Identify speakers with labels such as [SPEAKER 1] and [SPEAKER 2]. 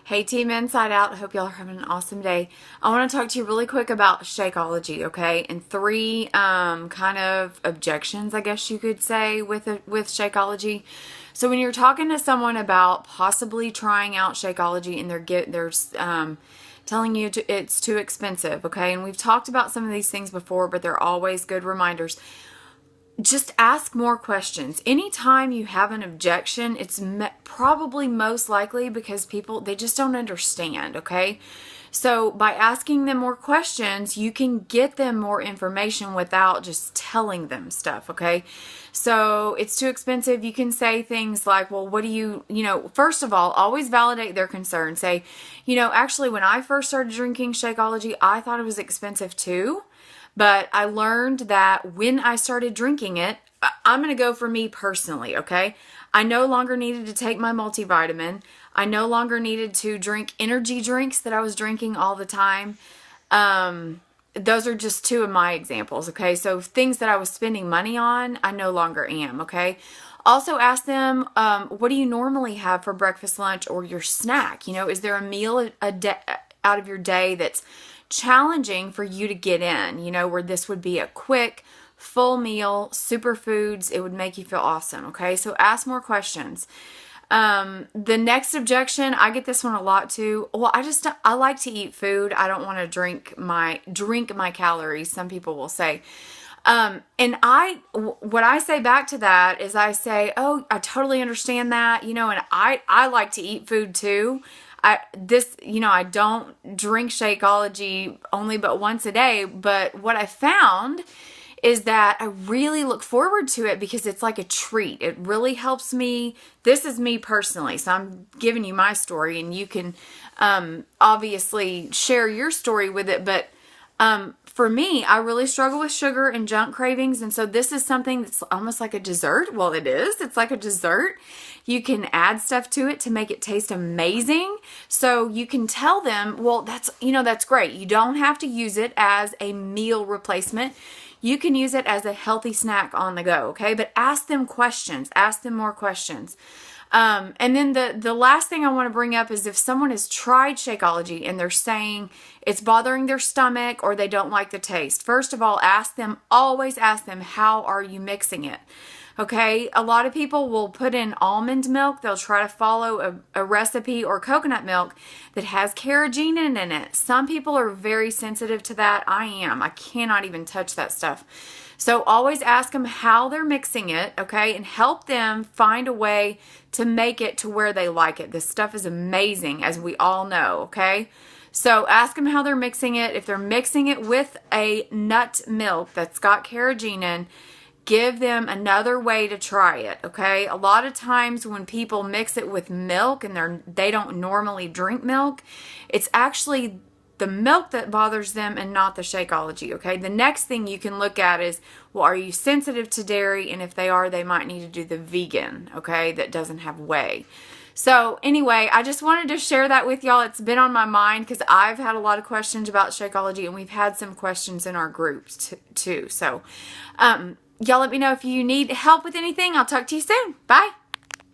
[SPEAKER 1] Hey Team Inside Out, I hope y'all are having an awesome day. I want to talk to you really quick about Shakeology, okay? And three kind of objections, I guess you could say, with Shakeology. So when you're talking to someone about possibly trying out Shakeology and they're telling you it's too expensive, okay? And we've talked about some of these things before, but they're always good reminders. Just ask more questions. Anytime you have an objection, it's probably most likely because they just don't understand, okay? So by asking them more questions, you can get them more information without just telling them stuff, okay? So it's too expensive. You can say things like, well, what do you first of all, always validate their concern. Say, actually, when I first started drinking Shakeology, I thought it was expensive too. But I learned that when I started drinking it, I'm going to go for me personally, okay? I no longer needed to take my multivitamin. I no longer needed to drink energy drinks that I was drinking all the time. Those are just two of my examples, okay? So things that I was spending money on, I no longer am, okay? Also ask them, what do you normally have for breakfast, lunch, or your snack? Is there a meal out of your day that's challenging for you to get in, where this would be a quick, full meal, superfoods, it would make you feel awesome, okay? So ask more questions. The next objection, I get this one a lot too. Well, I like to eat food. I don't want to drink my calories, some people will say. And what I say back to that is I say, oh, I totally understand that, and I like to eat food too. I don't drink Shakeology only but once a day, but what I found is that I really look forward to it because it's like a treat. It really helps me. This is me personally, so I'm giving you my story, and you can obviously share your story with it, but for me, I really struggle with sugar and junk cravings, and so this is something that's almost like a dessert. Well, it is. It's like a dessert. You can add stuff to it to make it taste amazing. So you can tell them, well, that's great. You don't have to use it as a meal replacement. You can use it as a healthy snack on the go, okay? But ask them questions. Ask them more questions. And then the last thing I want to bring up is if someone has tried Shakeology and they're saying it's bothering their stomach or they don't like the taste. First of all, always ask them, how are you mixing it? Okay, a lot of people will put in almond milk. They'll try to follow a recipe, or coconut milk that has carrageenan in it. Some people are very sensitive to that. I am. I cannot even touch that stuff. So always ask them how they're mixing it, okay, and help them find a way to make it to where they like it. This stuff is amazing, as we all know, okay? So ask them how they're mixing it. If they're mixing it with a nut milk that's got carrageenan, give them another way to try it, okay? A lot of times when people mix it with milk and they don't normally drink milk, it's actually the milk that bothers them and not the Shakeology, okay? The next thing you can look at is, well, are you sensitive to dairy? And if they are, they might need to do the vegan, okay, that doesn't have whey. So anyway, I just wanted to share that with y'all. It's been on my mind because I've had a lot of questions about Shakeology, and we've had some questions in our groups too. So y'all let me know if you need help with anything. I'll talk to you soon. Bye.